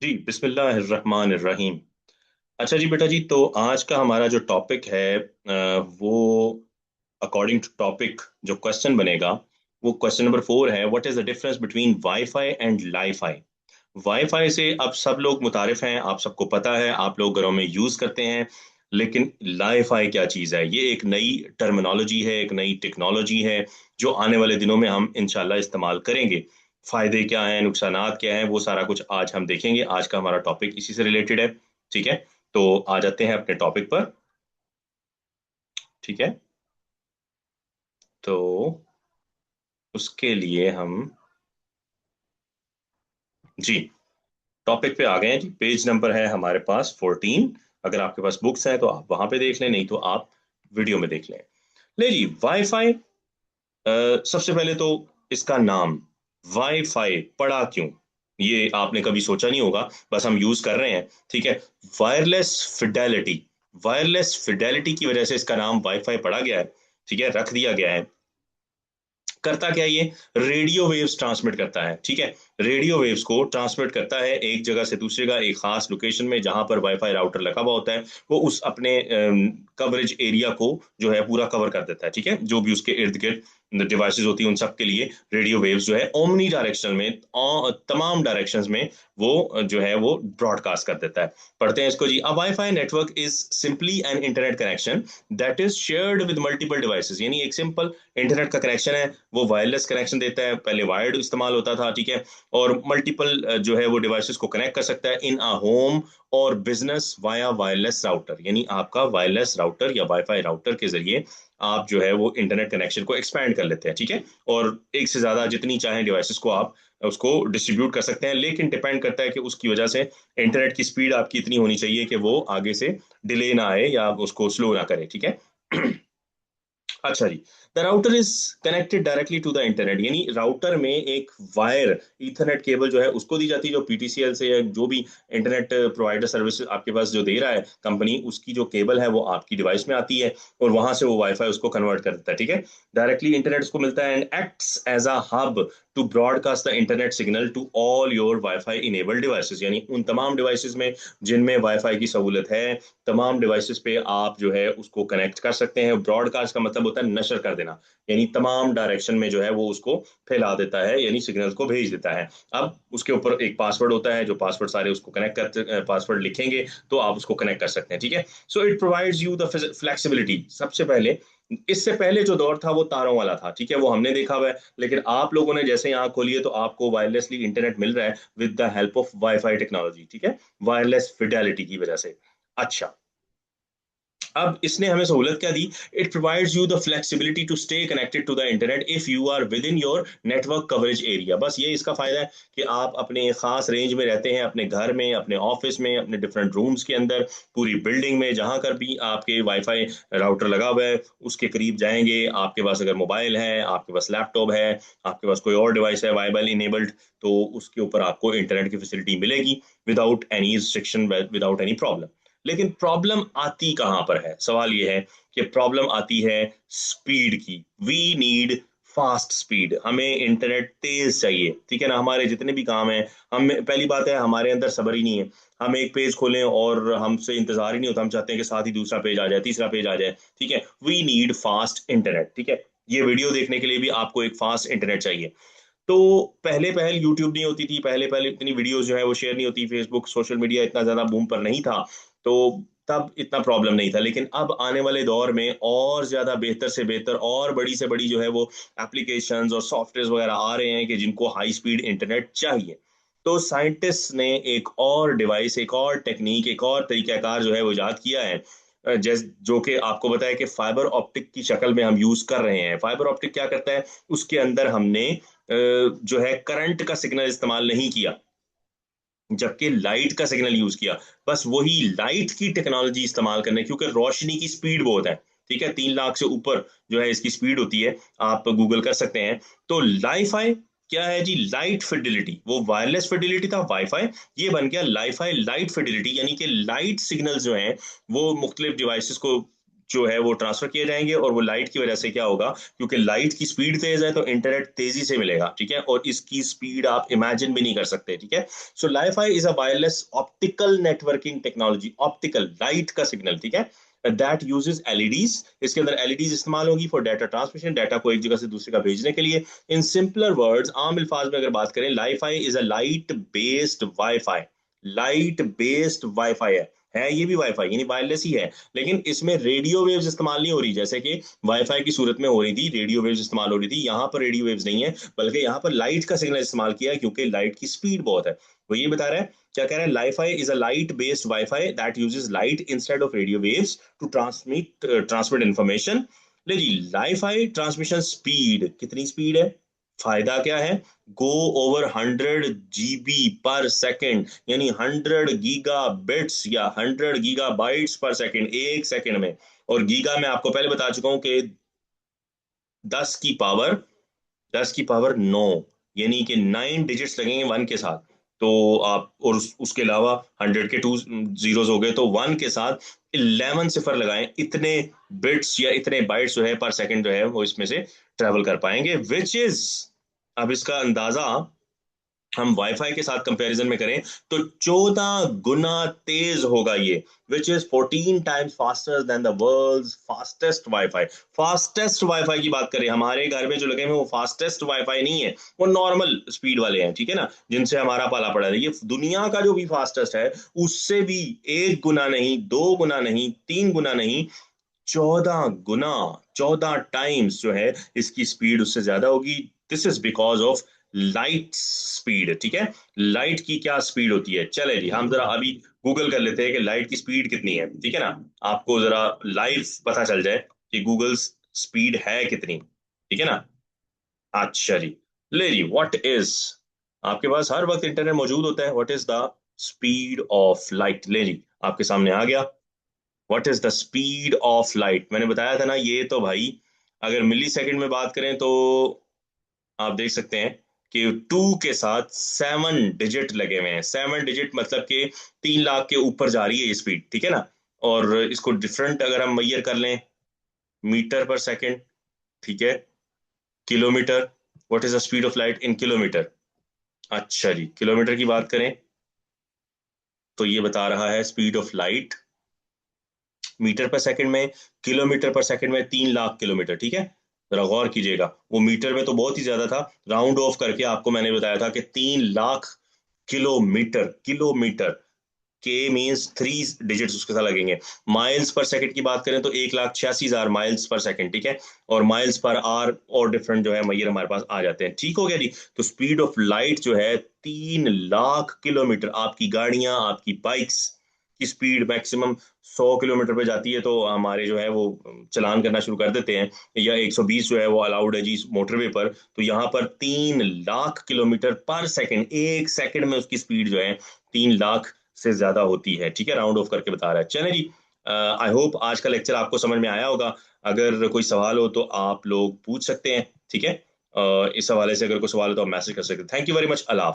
जी बिस्मिल्लाहिर्रहमानिर्रहीम। अच्छा जी बेटा जी, तो आज का हमारा जो टॉपिक है वो अकॉर्डिंग टू टॉपिक जो क्वेश्चन बनेगा वो क्वेश्चन नंबर 4 है। What is the difference between wifi and Li-Fi? Wifi से अब सब लोग मुतारिफ हैं, आप सबको पता है, आप लोग घरों में यूज करते हैं। लेकिन लाईफाई क्या चीज़ है? ये एक नई टर्मिनोलॉजी है, एक नई टेक्नोलॉजी है जो आने वाले दिनों में हम इंशाल्लाह इस्तेमाल करेंगे। फायदे क्या हैं, नुकसानात क्या हैं, वो सारा कुछ आज हम देखेंगे। आज का हमारा टॉपिक इसी से रिलेटेड है। ठीक है, तो आ जाते हैं अपने टॉपिक पर। ठीक है, तो उसके लिए हम जी टॉपिक पे आ गए हैं जी। पेज नंबर है हमारे पास 14। अगर आपके पास बुक्स है तो आप वहां पे देख लें, नहीं तो आप वीडियो में देख लें। ले जी, वाईफाई। सबसे पहले तो इसका नाम वाईफाई पड़ा क्यों, ये आपने कभी सोचा नहीं होगा, बस हम यूज कर रहे हैं। ठीक है, वायरलेस फिडेलिटी, वायरलेस फिडेलिटी की वजह से इसका नाम वाईफाई पड़ा गया है। ठीक है, रख दिया गया है। करता क्या है ये? रेडियो वेव्स ट्रांसमिट करता है। ठीक है, रेडियो वेव्स को ट्रांसमिट करता है एक जगह से दूसरी जगह, एक खास लोकेशन में जहां पर वाईफाई राउटर लगा हुआ होता है। वो उस अपने कवरेज एरिया को जो है पूरा कवर कर देता है। ठीक है, जो भी उसके इर्द गिर्द डिवाइसेस होती हैं उन सब के लिए रेडियो वेव्स जो है ओमनी डायरेक्शन में, तमाम डायरेक्शंस में वो जो है वो ब्रॉडकास्ट कर देता है। पढ़ते हैं इसको जी। A WiFi network is simply an internet connection that is shared with multiple devices. यानी एक सिंपल इंटरनेट का कनेक्शन है, वो वायरलेस कनेक्शन देता है। पहले वायर्ड इस्तेमाल होता था। ठीक है, और मल्टीपल जो है वो डिवाइसेस को कनेक्ट कर सकता है इन अ होम और बिजनेस वाया वायरलेस राउटर। यानी आपका वायरलेस राउटर या वाईफाई राउटर के जरिए आप जो है वो इंटरनेट कनेक्शन को एक्सपैंड कर लेते हैं। ठीक है, और एक से ज्यादा जितनी चाहें डिवाइसेस को आप उसको डिस्ट्रीब्यूट कर सकते हैं। लेकिन डिपेंड करता है कि उसकी वजह से इंटरनेट की स्पीड आपकी इतनी होनी चाहिए कि वो आगे से डिले ना आए या उसको स्लो ना करे। ठीक है। अच्छा जी, the router is connected directly to the internet. यानी राउटर में एक वायर, ईथरनेट केबल जो है उसको दी जाती है, जो पीटीसीएल से या जो भी इंटरनेट प्रोवाइडर सर्विस आपके पास जो दे रहा है कंपनी, उसकी जो केबल है वो आपकी डिवाइस में आती है और वहां से वो वाईफाई उसको कन्वर्ट कर देता है। ठीक है, डायरेक्टली इंटरनेट उसको मिलता है and acts as a hub to broadcast the internet signal to all your wifi enabled devices. यानी उन तमाम डिवाइसेस में जिनमें वाईफाई की सहूलत है, तमाम डिवाइसेस पे आप जो है उसको कनेक्ट कर सकते हैं। ब्रॉडकास्ट का मतलब होता है नशर कर देना, यानी तमाम डायरेक्शन में जो है वो उसको फैला देता है, यानी सिग्नल्स को भेज देता है। अब उसके ऊपर एक पासवर्ड होता है, जो पासवर्ड सारे उसको कनेक्ट करते, पासवर्ड लिखेंगे तो आप उसको कनेक्ट कर सकते हैं। ठीक है, so it provides you the flexibility. सबसे पहले, इससे पहले जो दौर था वो तारों वाला था। ठीक है, वो हमने देखा हुआ है, लेकिन आप लोगों ने जैसे ही आंख खोली है तो आपको वायरलेसली इंटरनेट मिल रहा है with the help of wifi technology. ठीक है, वायरलेस फिडेलिटी की वजह से। अच्छा, अब इसने हमें सहूलत क्या दी? It provides you the flexibility to stay connected to the internet if you are within your network coverage area. बस ये इसका फायदा है कि आप अपने खास रेंज में रहते हैं, अपने घर में, अपने ऑफिस में, अपने डिफरेंट रूम्स के अंदर, पूरी बिल्डिंग में, जहां कर भी आपके वाईफाई राउटर लगा हुआ है उसके करीब जाएंगे। आपके पास अगर मोबाइल है, आपके पास लैपटॉप है, आपके पास कोई और डिवाइस है वाईफाई इनेबल्ड, तो उसके ऊपर आपको इंटरनेट की फैसिलिटी मिलेगी without any restriction, without any problem. लेकिन प्रॉब्लम आती कहां पर है? सवाल यह है कि प्रॉब्लम आती है स्पीड की। वी नीड फास्ट स्पीड, हमें इंटरनेट तेज चाहिए। ठीक है ना, हमारे जितने भी काम हैं, हम, पहली बात है हमारे अंदर सब्र ही नहीं है। हम एक पेज खोलें और हमसे इंतजार ही नहीं होता, हम चाहते हैं कि साथ ही दूसरा पेज आ जाए, तीसरा पेज आ जाए। ठीक है, वी नीड फास्ट इंटरनेट। ठीक है, ये वीडियो देखने के लिए भी आपको एक फास्ट इंटरनेट चाहिए। तो पहले पहल यूट्यूब नहीं होती थी, पहले पहले इतनी वीडियोस जो है वो शेयर नहीं होती, फेसबुक सोशल मीडिया इतना ज्यादा बूम पर नहीं था, तो तब इतना प्रॉब्लम नहीं था। लेकिन अब आने वाले दौर में और ज्यादा बेहतर से बेहतर और बड़ी से बड़ी जो है वो एप्लीकेशंस और सॉफ्टवेयर वगैरह आ रहे हैं कि जिनको हाई स्पीड इंटरनेट चाहिए। तो साइंटिस्ट ने एक और डिवाइस, एक और टेक्निक, एक और तरीकाकार जो है वो इजाद किया है, जैस जो कि आपको बताया कि फाइबर ऑप्टिक की शक्ल में हम यूज कर रहे हैं। फाइबर ऑप्टिक क्या करता है? उसके अंदर हमने जो है करंट का सिग्नल इस्तेमाल नहीं किया, जबकि लाइट का सिग्नल यूज किया। बस वही लाइट की टेक्नोलॉजी इस्तेमाल करने, क्योंकि रोशनी की स्पीड बहुत है। ठीक है, 3 लाख से ऊपर जो है इसकी स्पीड होती है, आप गूगल कर सकते हैं। तो लाईफाई क्या है जी? Light fidelity. वो वायरलेस फिडिलिटी था वाईफाई, ये बन गया लाईफाई लाइट फिडिलिटी, यानी कि लाइट सिग्नल जो है वो मुख्तलिफ डिवाइसेस को जो है वो ट्रांसफर किए जाएंगे, और वो लाइट की वजह से क्या होगा, क्योंकि लाइट की स्पीड तेज है तो इंटरनेट तेजी से मिलेगा, ठीक है, और इसकी स्पीड आप इमेजिन भी नहीं कर सकते, ठीक है। So LiFi is a wireless optical networking technology, optical light का सिग्नल, ठीक है, दैट यूजेस एलईडीज। इसके अंदर एलईडीज इस्तेमाल होगी फॉर डाटा ट्रांसमिशन, डाटा को एक जगह से दूसरी जगह भेजने के लिए। इन सिंपलर वर्ड्स, आम अल्फाज में अगर बात करें, Li-Fi is a light based wifi, light based wifi है ये भी वाईफाई यानी वायरलेस ही है, लेकिन इसमें रेडियो वेव्स इस्तेमाल नहीं हो रही, जैसे कि वाईफाई की सूरत में हो रही थी, रेडियो वेव्स इस्तेमाल हो रही थी, यहाँ पर रेडियो वेव्स नहीं है, बल्कि यहाँ पर लाइट का सिग्नल इस्तेमाल किया है, क्योंकि लाइट की स्पीड बहुत है। वो ये बता रहा है, क्या कह रहा है, lifi is a light based wifi that uses light instead of radio waves to transmit information. ले जी, लाईफाई ट्रांसमिशन स्पीड कितनी स्पीड है, फायदा क्या है, go over 100 GB per second, यानी 100 गीगा बिट्स या 100 गीगा बाइट्स पर सेकेंड, एक सेकेंड में। और गीगा में आपको पहले बता चुका हूं कि 10 की पावर, 10 की पावर 9, यानी कि 9 डिजिट्स लगेंगे वन के साथ। तो आप और उसके अलावा 100 के टू जीरोस हो गए, तो वन के साथ 11 सिफर लगाएं, इतने बिट्स या इतने बाइट्स जो है पर सेकंड जो है वो इसमें से ट्रेवल कर पाएंगे, विच इज, अब इसका अंदाजा हम वाईफाई के साथ कंपैरिजन में करें तो 14 गुना तेज होगा ये, which is 14 times faster than the world's fastest wifi. Fastest wifi की बात करें, हमारे घर में जो लगे हुए वो फास्टेस्ट वाईफाई नहीं है, वो नॉर्मल स्पीड वाले हैं, ठीक है ना, जिनसे हमारा पाला पड़ा है। ये दुनिया का जो भी फास्टेस्ट है उससे भी 1 गुना नहीं, 2 गुना नहीं, 3 गुना नहीं, 14 गुना, 14 टाइम्स जो है इसकी स्पीड उससे ज्यादा होगी। This is because of light speed, ठीक है। लाइट की क्या स्पीड होती है, चले जी हम जरा अभी गूगल कर लेते हैं कि लाइट की स्पीड कितनी है, ठीक है ना, आपको जरा लाइव पता चल जाए कि गूगल स्पीड है कितनी, ठीक है ना। अच्छा जी, ले जी, व्हाट इज, आपके पास हर वक्त इंटरनेट मौजूद होता है, what is the speed of light, ले जी आपके सामने आ गया। What is the speed of light, मैंने बताया था ना, ये तो भाई अगर मिली सेकेंड में बात करें तो आप देख सकते हैं कि 2 के साथ 7 डिजिट लगे हुए हैं, 7 डिजिट मतलब कि 3 लाख के ऊपर जा रही है ये स्पीड, ठीक है ना। और इसको डिफरेंट अगर हम मैयर कर लें, मीटर पर सेकेंड, ठीक है, kilometre, what is the speed of light in kilometre. अच्छा जी, किलोमीटर की बात करें तो ये बता रहा है स्पीड ऑफ लाइट मीटर पर सेकंड में, किलोमीटर पर सेकंड में 3 लाख किलोमीटर, ठीक है। जरा गौर कीजिएगा, वो मीटर में तो बहुत ही ज्यादा था, राउंड ऑफ करके आपको मैंने बताया था कि 3 लाख किलोमीटर, किलोमीटर, के मीन्स 3 डिजिट्स उसके साथ लगेंगे। माइल्स पर सेकंड की बात करें तो 1,86,000 माइल्स पर सेकंड, ठीक है, और माइल्स पर आर और डिफरेंट जो है मैयर हमारे पास आ जाते हैं, ठीक हो गया जी। तो स्पीड ऑफ लाइट जो है 3 लाख किलोमीटर, आपकी गाड़ियां, आपकी बाइक्स की स्पीड मैक्सिमम 100 किलोमीटर पे जाती है तो हमारे जो है वो चलान करना शुरू कर देते हैं, या 120 जो है वो अलाउड है जी मोटरवे पर। तो यहाँ पर 3 लाख किलोमीटर पर सेकंड, एक सेकंड में उसकी स्पीड जो है 3 लाख से ज्यादा होती है, ठीक है, राउंड ऑफ करके बता रहा है। चले जी, आई होप आज का लेक्चर आपको समझ में आया होगा। अगर कोई सवाल हो तो आप लोग पूछ सकते हैं, ठीक है। इस हवाले से अगर कोई सवाल हो तो आप मैसेज कर सकते हैं। Thank you very much, Allah.